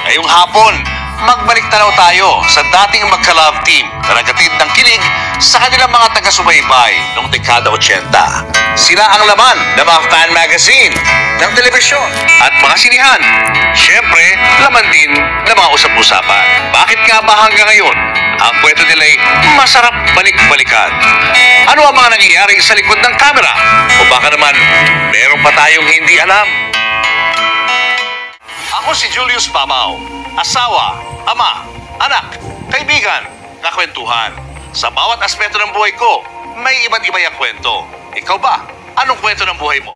Ngayong hapon, magbalik tanaw tayo sa dating magka-love team na nagatid ng kilig sa kanilang mga taga-subaybay noong dekada 80. Sila ang laman ng mga fan magazine, ng telebisyon at mga sinihan. Siyempre, laman din ng mga usap-usapan. Bakit nga ba hanggang ngayon ang kwento nila ay masarap balik-balikan? Ano ang mga nangyayari sa likod ng kamera? O baka naman, meron pa tayong hindi alam? Ako si Julius Pamao, asawa, ama, anak, kaibigan, kakwentuhan. Sa bawat aspeto ng buhay ko, may iba't iba yung kwento. Ikaw ba? Anong kwento ng buhay mo?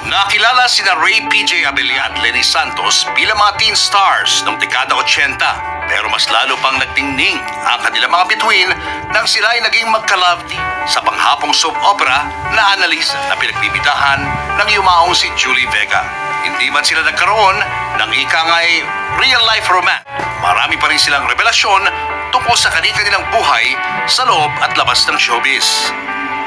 Nakilala sina Ray PJ Abella at Lenny Santos bilang mga teen stars noong dekada 80. Pero mas lalo pang nagtingning ang kanilang mga bituin nang sila ay naging magka-love team sa panghapong soap opera na Annalisa na pinagbibidahan ng yumaong si Julie Vega. Hindi man sila nagkaroon ng ikangay real-life romance. Marami pa rin silang revelasyon tungkol sa kanilang buhay sa loob at labas ng showbiz.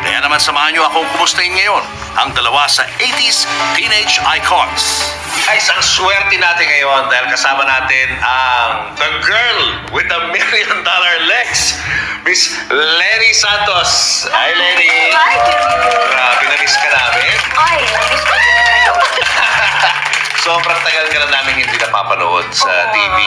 Kaya naman samahan niyo akong kumustahin ngayon ang dalawa sa 80s teenage icons. Ay, isang swerte natin ngayon dahil kasama natin ang the girl with the $1 million legs, Miss Lenny Santos. Hi, Lenny. Hi, Grabe, na-miss ka namin. Ay, na-miss ko din kayo. Sobrang tagal ka na namin hindi napapanood sa TV.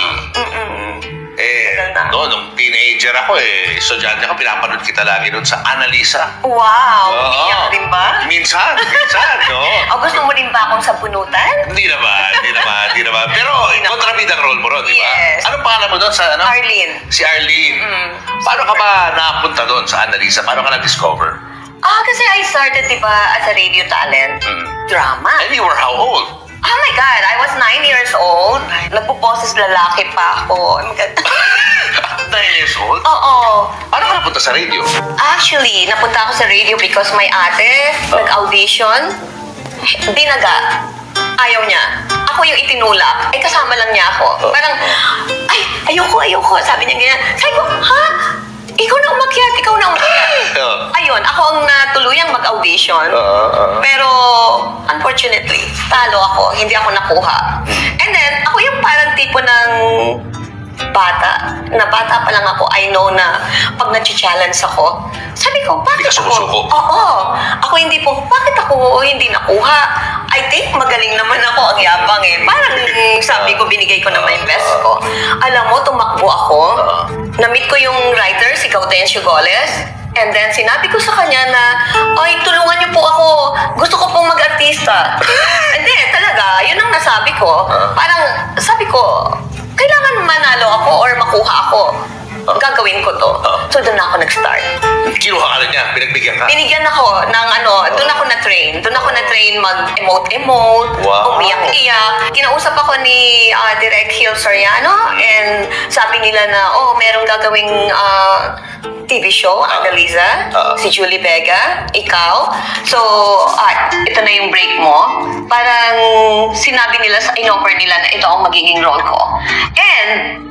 Nung teenager ako estudyante ako, pinapanood kita lagi doon sa Annalisa. Wow, Oo. umiyak ka rin ba? Minsan, no? O gusto mo rin ba akong sabunutan? Hindi naman. Pero kontrabidang role mo ron, di ba? Yes. Anong pangalan mo doon sa ano? Arlene. Si Arlene. Paano ka ba napunta doon sa Annalisa? Paano ka na-discover? Kasi I started, di ba, as a radio talent. Drama. And you were how old? Oh my God, I was 9 years old. Nagpo-boses lalaki pa ako. Oh my God. 9 years old? Oo. Paano ka napunta sa radio? Actually, napunta ako sa radio because my ate nag-audition. Dinaga. Ayaw niya. Ako yung itinulak. Ay, kasama lang niya ako. Parang, ay, ayoko. Sabi niya ganyan. Sabi ko, ha? Ikaw na umakyat. Ayun, ako ang natuluyang mag-audition. Pero, unfortunately, talo ako. Hindi ako nakuha. And then, ako yung parang tipo ng bata pa lang ako, I know na pag nag-challenge ako, sabi ko, bakit ako? Oo. Ako hindi po, bakit ako hindi nakuha? I think magaling naman ako, ang yapang Parang sabi ko, binigay ko na my best ko. Alam mo, tumakbo ako. Na-meet ko yung writer, si Gaudencio Goles. And then, sinabi ko sa kanya na, ay, tulungan niyo po ako. Gusto ko pong mag-artista. And then, talaga, yun ang nasabi ko. Parang, sabi ko, kailangan manalo ako or makuha ako. Gagawin ko to. So, doon ako nag-start. Kinuha ka na niya? Pinagbigyan ka? Binigyan ako ng doon ako na-train. Doon ako na-train mag-emote, Wow. umiyak-iyak. Kinausap ako ni Direk Gil Soriano and sabi nila na, merong gagawing TV show, Annalisa, si Julie Vega, ikaw. So, ito na yung break mo. Parang sinabi nila, in-offer nila na ito ang magiging role ko. And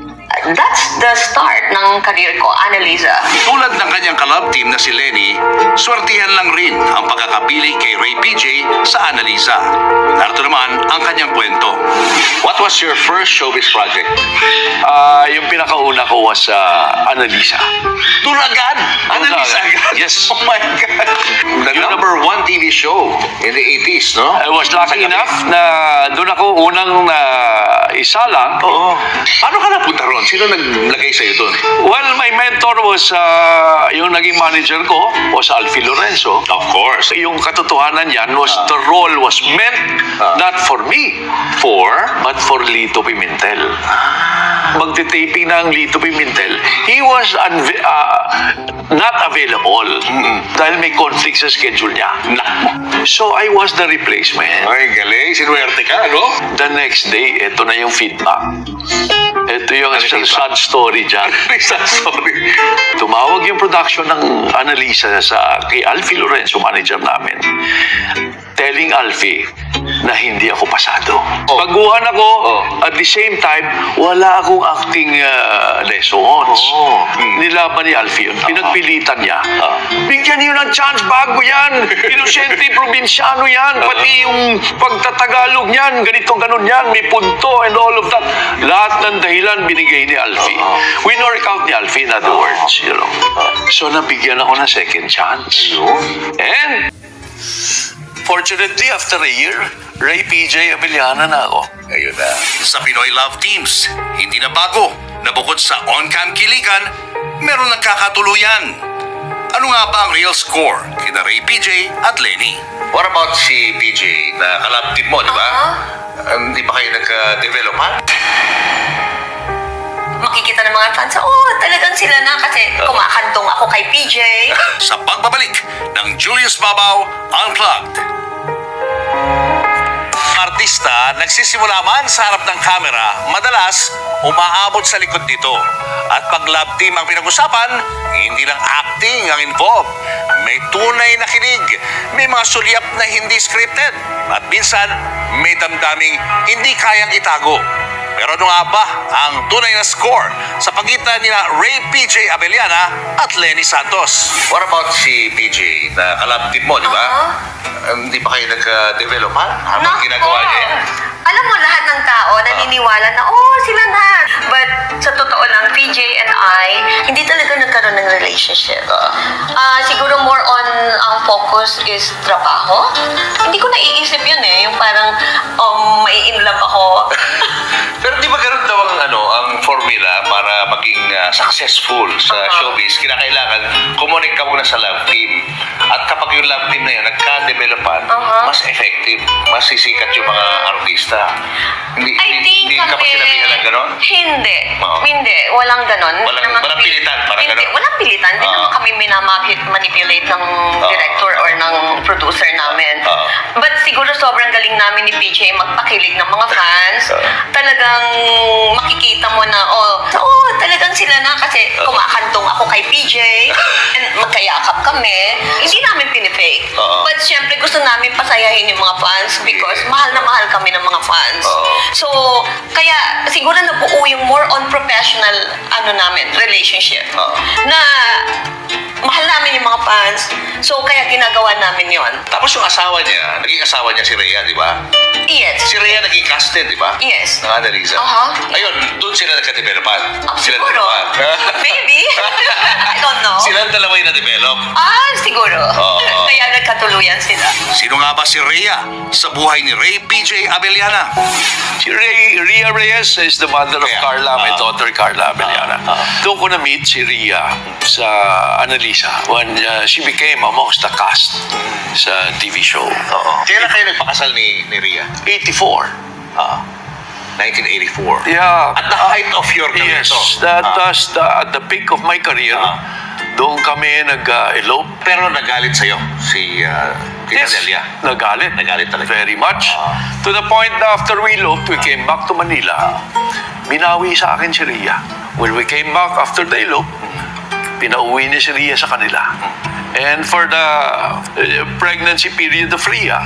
that's the start ng career ko, Annalisa. Tulad ng kanyang ka-love team na si Lenny, swertihan lang rin ang pagkakapili kay Ray PJ sa Annalisa. Narito naman ang kanyang kwento. What was your first showbiz project? Yung pinakauna ko was Annalisa. Doon agad? Annalisa agad? Yes. Oh my God. The number one TV show in the 80s, no? I was lucky enough na doon ako unang isa lang. Oo. Paano ka napunta ron? Sino naglagay sa'yo doon? Well, my mentor was, yung naging manager ko, was Alfie Lorenzo. Of course. Yung katotohanan yan was the role was meant not for me, but for Lito Pimentel. Magtitaping ng Lito Pimentel, he was not available dahil may conflict sa schedule niya. So I was the replacement. Ay, galing. Sinuwerte ka, no? The next day, eto na yung feedback. Ito yung isang sad story dyan. Sad story. Tumawag yung production ng Annalisa kay Alfie Lorenzo, manager namin, telling Alfie na hindi ako pasado. Baguhan ako, at the same time, wala akong acting lessons. Nilaban ni Alfie yun. Pinagpilitan niya. Bigyan niyo ng chance, bago yan. Inosente, probinsyano yan. Pati yung pagtatagalog niyan, ganito, ganun yan. May punto and all of that. Lahat ng dahilan binigay ni Alfie. Winork out ni Alfie, in other words. You know. So, nabigyan ako ng second chance. And, fortunately, after a year, Ray PJ Abellana na ako. Ayun na. Sa Pinoy Love Teams, hindi na bago na bukod sa on-cam kilikan, meron nagkakatuluyan. Ano nga ba ang real score kina Ray PJ at Lenny? What about si PJ na kalab team mo, di ba? Hindi ba kayo nagka-develop, ha? Makikita ng mga fans, talagang sila na kasi kumakantong ako kay PJ. Sa pagbabalik ng Julius Babaw Unplugged. Artista nagsisimula man sa harap ng kamera, madalas umaabot sa likod nito. At pag love team ang pinag-usapan, hindi lang acting ang involved. May tunay na kilig, may mga sulyap na hindi scripted, at minsan may damdaming hindi kayang itago. Pero ano nga ba ang tunay na score sa pagitan nila Ray PJ Abellana at Lenny Santos? What about si PJ na kalab team mo, di ba? Hindi ba kayo nagka-develop, ha? Habang ginagawa niya yan? Alam mo, lahat ng tao naniniwala na, sila na. But sa totoo lang, PJ and I, hindi talaga nagkaroon ng relationship. Siguro more on ang focus is trabaho. Hindi ko naiisip yun yung parang may in love ako. Pero di ba ganun daw ang formula para maging successful sa showbiz? Kinakailangan kumonek ka muna sa love team. At kapag yung love team na yun nagka-developan, mas effective, mas sisikat yung mga artista. Hindi ka pa sinabihan ng ganon? Hindi. Hindi. Walang ganon. Walang pilitan para hindi, ganon? Walang pilitan. Hindi naman kami manipulate ng director or ng producer namin. But siguro sobrang galing namin ni PJ magpakilig ng mga fans. Talagang makikita mo na, talagang sila na kasi kumakantong ako kay PJ and magkayakap kami. Hindi namin pinifake. But syempre gusto namin pasayahin yung mga fans because mahal na mahal kami ng mga fans. So, kaya siguro nabuo yung more on professional namin, relationship. Na mahal namin yung mga fans. So, kaya ginagawa namin yon. Tapos yung naging asawa niya si Rhea, di ba? Yes. Si Rhea naging casted, di ba? Yes. Ng Annalisa. Ayun, doon sila nagka-developan. Sila siguro. Maybe. I don't know. Sila dalawa yung na-develop. Siguro. Kaya nagkatuluyan sila. Sino nga ba si Rhea sa buhay ni Ray PJ Abellana? Si Rhea Reyes is the mother of Carla, my daughter Carla Abellana. Doon ko na-meet si Rhea sa Annalisa when she became amongst the cast sa TV show. Kailan kayo nagpakasal ni Rhea? 84. 1984. Yeah. At the height of your career Yes, to. that was at the peak of my career. Doon kami nag-elope. Pero nagalit sa'yo si Delia. Nagalit. Nagalit talaga. Very much. To the point na after we eloped, we came back to Manila. Binawi sa akin si Rhea. When we came back after the elope, pinauwi niya si Rhea sa kanila. And for the pregnancy period of Rhea,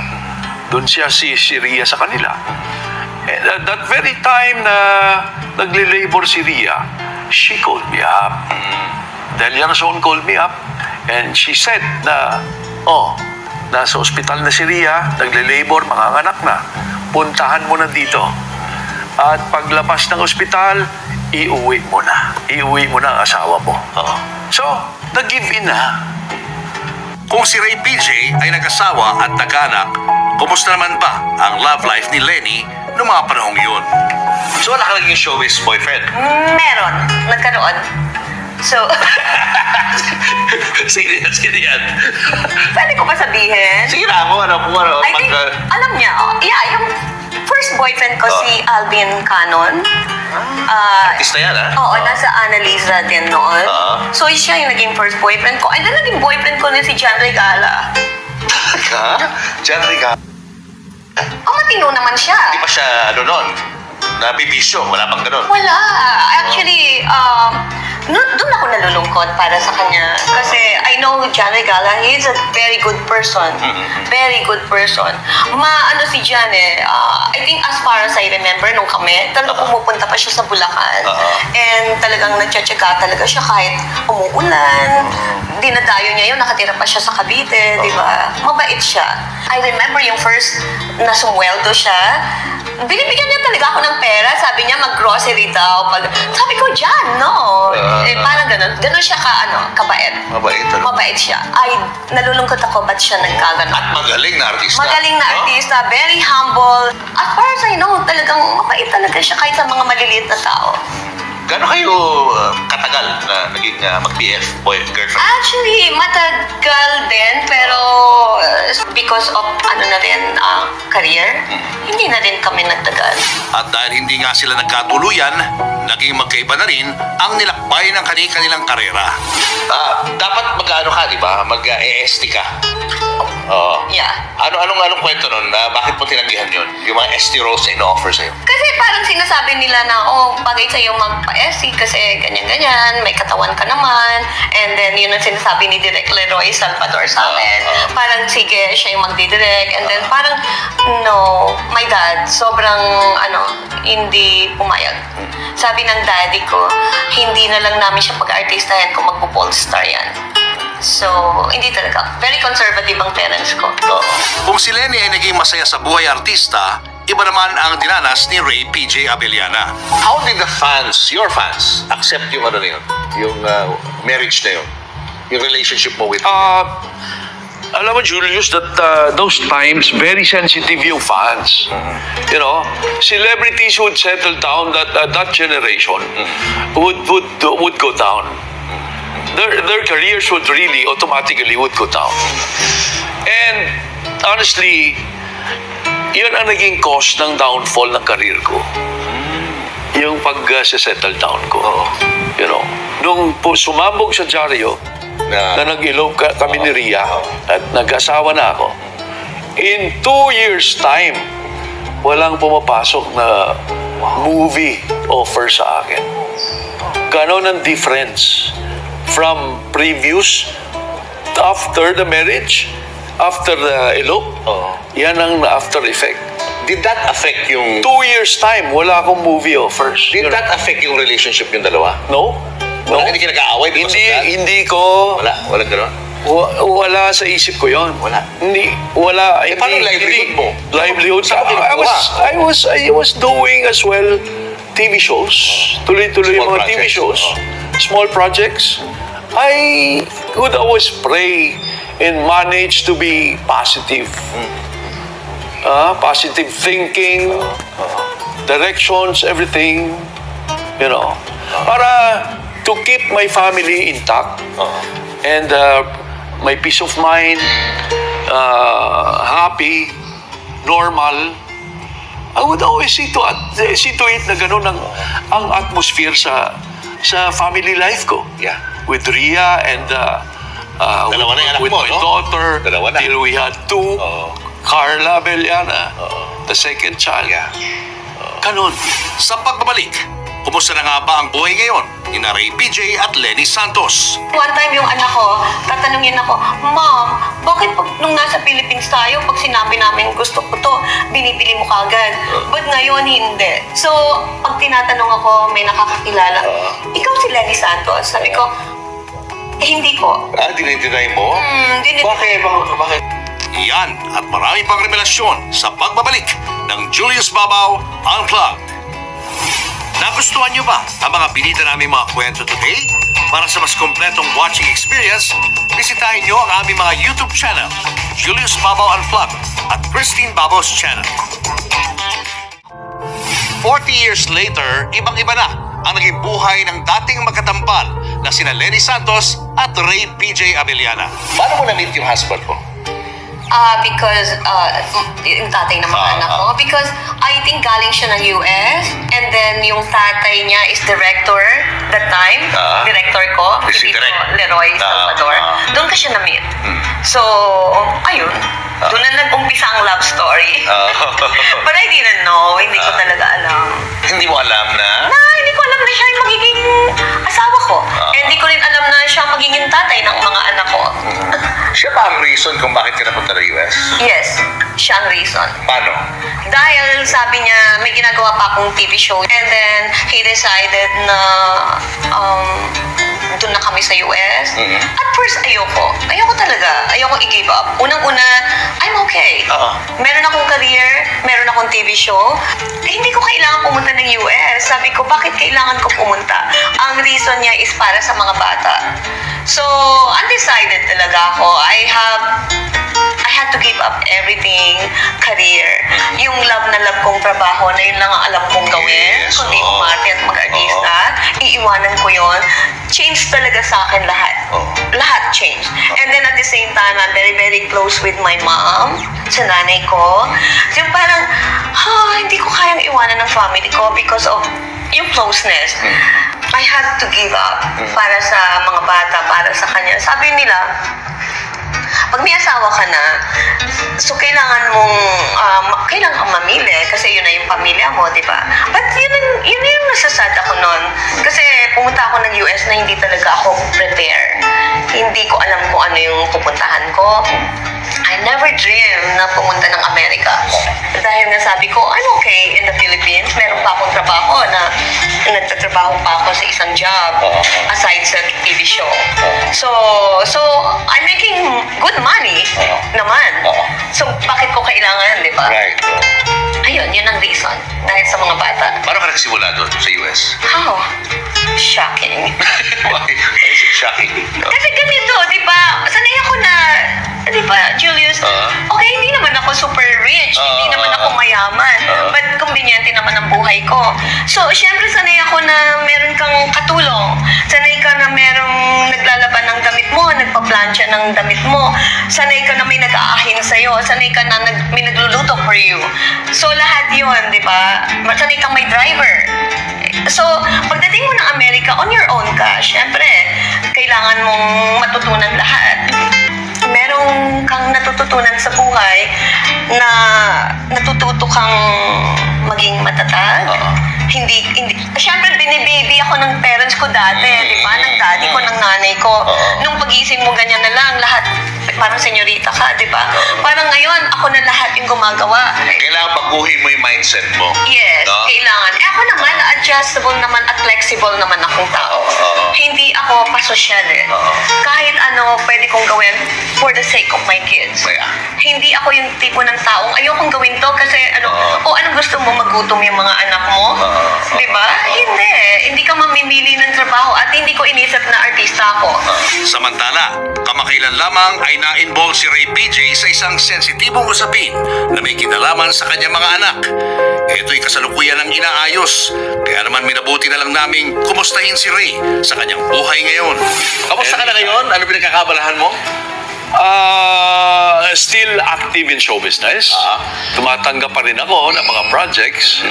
doon siya si Rhea sa kanila. And at that very time na nagli-labor si Rhea, she called me up. Delia Rason called me up and she said na, nasa ospital na si Rhea, nagli-labor, manganganak na. Puntahan mo na dito. At paglabas ng ospital, iuwi mo na. Iuwi mo na ang asawa mo. So, nag-give in na. Kung si Ray PJ ay nag-asawa at nag-anak, kumusta naman ba ang love life ni Lenny noong mga panahong yun? So, wala ka naging showbiz boyfriend? Meron. Nagkaroon. So, Sige yan. pwede ko ba sabihin? Sige na ako, I think, alam niya, yung first boyfriend ko si Alvin Canon. Artista yan, ha? Oo, nasa Annalisa din noon. So, siya yung naging first boyfriend ko. And then, naging boyfriend ko ni si John Regala. John Regala? Matino naman siya. Di pa siya, noon? Nabibisyo, wala pang ganun. Wala. Actually, doon ako nalulungkot para sa kanya. Kasi I know John Regala, he's a very good person. Very good person. Ano si John I think as far as I remember, nung kami, talagang pumupunta pa siya sa Bulacan. And talagang nagtsatsaga talaga siya kahit umuulan. Dinadayo niya yun, nakatira pa siya sa Cavite, di ba? Mabait siya. I remember yung first na sumweldo siya, binibigyan niya talaga ako ng pera. Sabi niya, mag-grocery daw. Sabi ko, Jan, no. Parang ganun. Ganun siya kabait. Mabait. Mabait siya. Ay, nalulungkot ako, ba't siya nagkaganon? At magaling na artista. Magaling na artista, very humble. As far as I know, talagang mabait talaga siya kahit sa mga maliliit na tao. Gano'n kayo katagal na naging mag-BF, girlfriend? Actually, matagal din, pero because of career, hindi na rin kami nagtagal. At dahil hindi nga sila nagkatuluyan, naging magkaiba na rin ang nilakbay ng kanilang karera. Dapat mag-ano ka, di ba? Mag-EST ka. Yeah. Anong kwento nun? Bakit mo tinanggihan yun? Yung mga ST roles na ino-offer sa'yo? Kasi parang sinasabi nila na, bagay sa'yo magpa-SC kasi ganyan-ganyan, may katawan ka naman. And then, yun ang sinasabi ni Direk Leroy Salvador sa akin. Parang, sige, siya yung magdidirect. And then, parang, no, my dad, sobrang, hindi pumayag. Sabi ng daddy ko, hindi na lang namin siya pag-artistahan kung magpo-polestar yan. So, hindi talaga. Very conservative ang parents ko. Kung si Lenny ay naging masaya sa buhay artista, iba naman ang dinanas ni Ray PJ Abellana. How did the fans, your fans, accept yung yung marriage na yun? Yung relationship mo with Alam mo, Julius, that those times, very sensitive yung fans. You know, celebrities would settle down, that generation would go down. Their careers would really automatically would go down. And honestly, yun ang naging cause ng downfall ng career ko. Yung pag-settle down ko. You know, nung sumabog sa dyaryo, na nag-elope kami ni Ria at nag-asawa na ako, in 2 years time, walang pumapasok na movie offer sa akin. Ganon ang difference from previous, after the marriage, after the elope. Yan ang after effect. Did that affect yung... 2 years time, wala akong movie offers. Did that affect yung relationship yung dalawa? No. Wala, hindi ka nag-aaway? Hindi ko... Wala gano'n? Wala sa isip ko yon. Wala. Wala. Paano livelihood mo? Livelihood. I was doing as well TV shows. Tuloy-tuloy yung mga TV shows. Small projects. I would always pray and manage to be positive. Positive thinking, directions, everything. You know. Para to keep my family intact and my peace of mind, happy, normal. I would always see to it na gano'n ang atmosphere sa family life ko. Yeah. With Ria and Dalawa na yung anak with mo, my no? daughter. Dalawa na. Till we had 2. Carla Abellana, the second child. Yeah. Ganon. Sa pagbabalik, kumusta na nga ba ang buhay ngayon ni Ray PJ at Lenny Santos? One time yung anak ko, tatanungin ako, Mom, bakit nung nasa Philippines tayo, pag sinabi namin gusto ko to, binibili mo kagad? But ngayon, hindi. So, pag tinatanong ako, may nakakakilala, ikaw si Lenny Santos? Sabi ko, hindi ko. Dinideny mo? Dinideny. Bakit? Yan at marami pang revelasyon sa pagbabalik ng Julius Babaw Unplugged. Nagustuhan niyo ba ang mga binita naming mga kwento today? Para sa mas kompletong watching experience, bisitahin niyo ang aming mga YouTube channel, Julius Babaw Unplugged at Christine Babaw's channel. 40 years later, ibang-iba na ang naging buhay ng dating magkatampal na sina Lenny Santos at Ray PJ Abellana. Paano mo na-meet yung husband mo? Because yung tatay ng mga anak ko. Because I think galing siya ng US. And then yung tatay niya is director that time. Director ko. Si Tito Direk. Leroy Salvador. Doon ka siya na-meet. So, ayun. Doon na nag-umpisa umpisa ang love story. But I didn't know. Hindi ko talaga alam. Hindi mo alam na? Hindi ko alam na siya yung magiging asawa ko. Hindi ko rin alam na siya magiging tatay ng mga anak ko. Siya ba ang reason kung bakit ka napunta ng US? Yes, siya ang reason. Paano? Dahil sabi niya, may ginagawa pa akong TV show. And then, he decided na doon na kami sa US. At first, ayoko. Ayoko talaga. Ayoko i-give up. Unang-una, I'm okay. Meron akong career, meron akong TV show. Hindi ko kailangan pumunta ng US. Sabi ko, bakit kailangan ko pumunta? Ang reason niya is para sa mga bata. So, undecided talaga ako. I had to give up everything, career. Yung love na love kong trabaho na yun lang ang alam kong gawin. Yes, Kundi umarte at mag-artista. Iiwanan ko yun. Change talaga sa akin lahat. Lahat change. And then at the same time, I'm very, very close with my mom, sa nanay ko. So yung parang, hindi ko kayang iwanan ng family ko because of yung closeness. I had to give up para sa mga bata, para sa kanya. Sabi nila, pag may asawa ka na, so kailangan mong mamili kasi yun na yung pamilya mo, di ba? But yun yung nasasad ako nun. Kasi pumunta ako ng US na hindi talaga ako prepare. Hindi ko alam kung ano yung pupuntahan ko. I never dream na pumunta ng Amerika. Dahil nasabi ko, I'm okay in the Philippines. Meron pa akong trabaho na nagtatrabaho pa ako sa isang job aside sa TV show. So I'm making good money naman. So bakit ko kailangan, di ba? Right. Ayun, yun ang reason. Dahil sa mga bata. Paano ka nagsimula doon sa US? How? Shocking. Why is it shocking? Kasi ganito, di ba? Sanay ako na, di ba, Julius? Okay, hindi naman ako super rich. Hindi naman ako mayaman. But kumbinyente naman ang buhay ko. So, syempre sanay ako na meron kang katulong. Sanay ka na merong naglalaban ng damit mo, nagpa-plancha ng damit mo. Sanay ka na may nag-aahin sa'yo. Sanay ka na may nagluluto for you. So, lahat yun, di ba? Sanay kang may driver. So, pagdating mo ng Amerika, on your own ka, syempre, kailangan mong matutunan lahat. Merong kang natututunan sa buhay na natututo kang maging matatag. Hindi, syempre, binibaby ako ng parents ko dati, di ba? Ng daddy ko, ng nanay ko. Nung pagising mo, ganyan na lang, lahat, parang senyorita ka, di ba? Parang ngayon, ako na lahat yung gumagawa. Kailangan baguhin mo yung mindset mo. Yes, No? kailangan. Ako naman, adjustable naman at flexible naman akong tao. Hindi ako pasosyal eh. Kahit ano, pwede kong gawin for the sake of my kids. Yeah. Hindi ako yung tipo ng taong ayokong gawin to kasi anong gusto mo, magutom yung mga anak mo? Di ba? Hindi ka mamimili ng trabaho at hindi ko inisip na artista ako. Samantala, kamakailan lamang ay na-involve si Ray PJ sa isang sensitibong usapin na may kinalaman sa kanyang mga anak. Ito'y kasalukuyan ng inaayos. Kaya naman minabuti na lang naming kumustahin si Ray sa kanyang buhay ngayon. Kamusta ka na ngayon? Ano pinagkakabalahan mo? Still active in show business. Tumatanggap pa rin ako ng mga projects,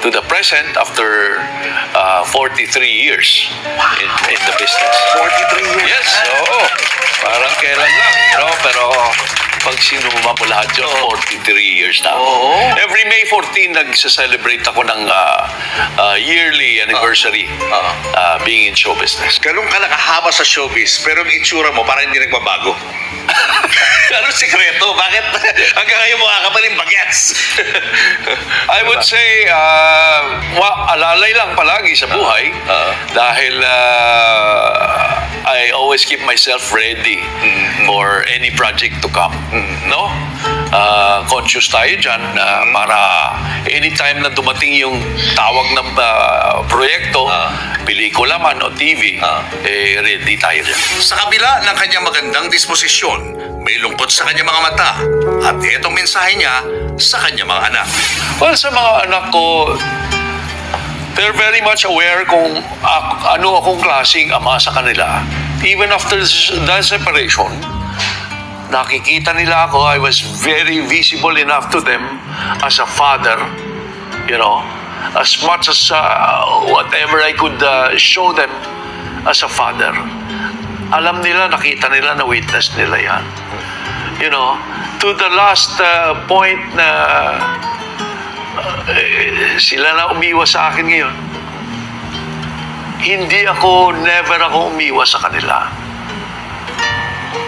to the present after 43 years in the business. 43 years. Yes, oo. Parang kailan lang, pero pag sinuma mo lahat yun, 43 years na. Every May 14, nagsa-celebrate ako ng yearly anniversary being in show business. Ganun ka nakahaba sa showbiz, pero ang itsura mo parang hindi nagbabago. Anong sikreto? Bakit hanggang ngayon mukha ka pa rin bagets? I would say, alalay lang palagi sa buhay dahil I always keep myself ready for any project to come. No? Conscious tayo dyan para anytime na dumating yung tawag ng proyekto, pelikula man o TV, ready tayo dyan. Sa kabila ng kanyang magandang disposisyon, may lungkot sa kanyang mga mata at itong mensahe niya sa kanyang mga anak. Well, sa mga anak ko, they're very much aware kung ano akong klaseng ama sa kanila. Even after the separation, nakikita nila ako, I was very visible enough to them as a father, as much as whatever I could show them as a father. Alam nila, nakita nila, na-witness nila yan. You know, to the last point na sila na umiwas sa akin ngayon. Never ako umiwas sa kanila.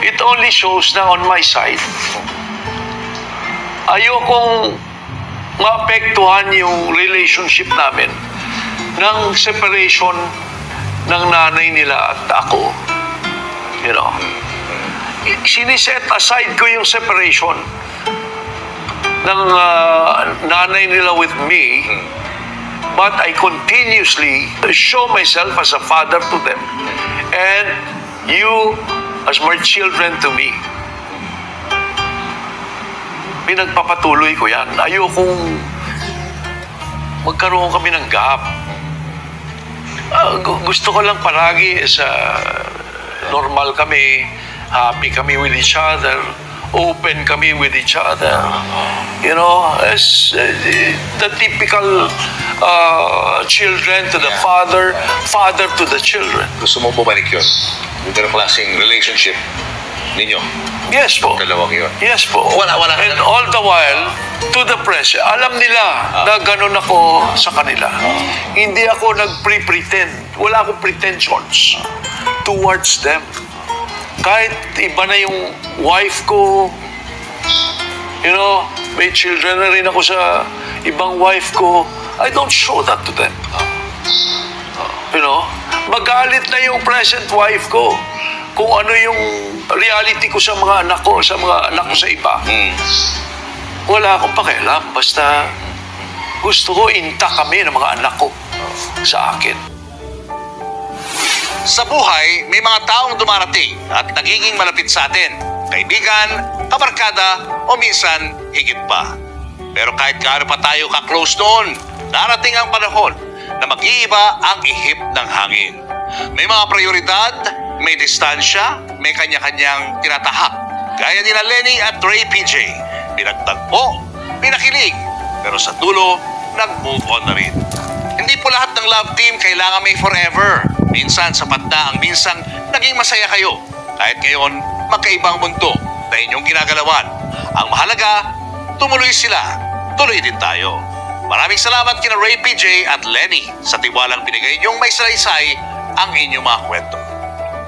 It only shows na on my side, ayokong maapektuhan yung relationship namin ng separation ng nanay nila at ako. You know, siniset aside ko yung separation ng nanay nila with me, but I continuously show myself as a father to them, and you as my children to me. Pinagpapatuloy ko yan. Ayokong magkaroon kami ng gap. Gusto ko lang palagi sa normal kami, happy kami with each other, open kami with each other. You know, as the typical children to the father, father to the children. Gusto mo bumalik yun? Yung ganong klaseng relationship ninyo? Yes po. Dalawang yun? Yes po. Wala And all the while, to the present, alam nila na ganun ako sa kanila. Hindi ako nag-pretend. Wala akong pretensions towards them. Kahit iba na yung wife ko, you know, may children na rin ako sa ibang wife ko, I don't show that to them. You know, magalit na yung present wife ko kung ano yung reality ko sa mga anak ko, sa mga anak ko sa iba. Wala akong pakialam. Basta gusto ko intact kami ng mga anak ko sa akin. Sa buhay, may mga taong dumarating at nagiging malapit sa atin. Kaibigan, kabarkada, o minsan higit pa. Pero kahit gaano pa tayo ka-close noon, darating ang panahon na mag-iiba ang ihip ng hangin. May mga prioridad, may distansya, may kanya-kanyang tinatahak. Gaya nila Lenny at Ray PJ. Pinagtagpo, pinakilig, pero sa dulo, nag-move on na rin. Hindi po lahat ng love team kailangan may forever. Minsan sapat na ang minsang naging masaya kayo. Kahit ngayon, magkaibang mundo na inyong ginagalawan. Ang mahalaga, tumuloy sila. Tuloy din tayo. Maraming salamat kina Ray PJ at Lenny sa tiwalang binigay niyong may salaysay ang inyong mga kwento.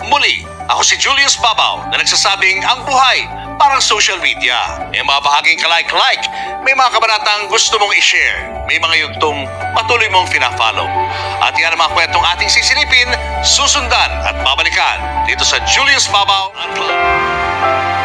Muli, ako si Julius Babaw na nagsasabing ang buhay parang social media. May mga bahaging ka-like, may mga kabanatang gusto mong i-share, may mga yugtong patuloy mong fina-follow. At yan ang mga kwentong ating sisilipin, susundan at babalikan dito sa Julius Babaw Unplugged.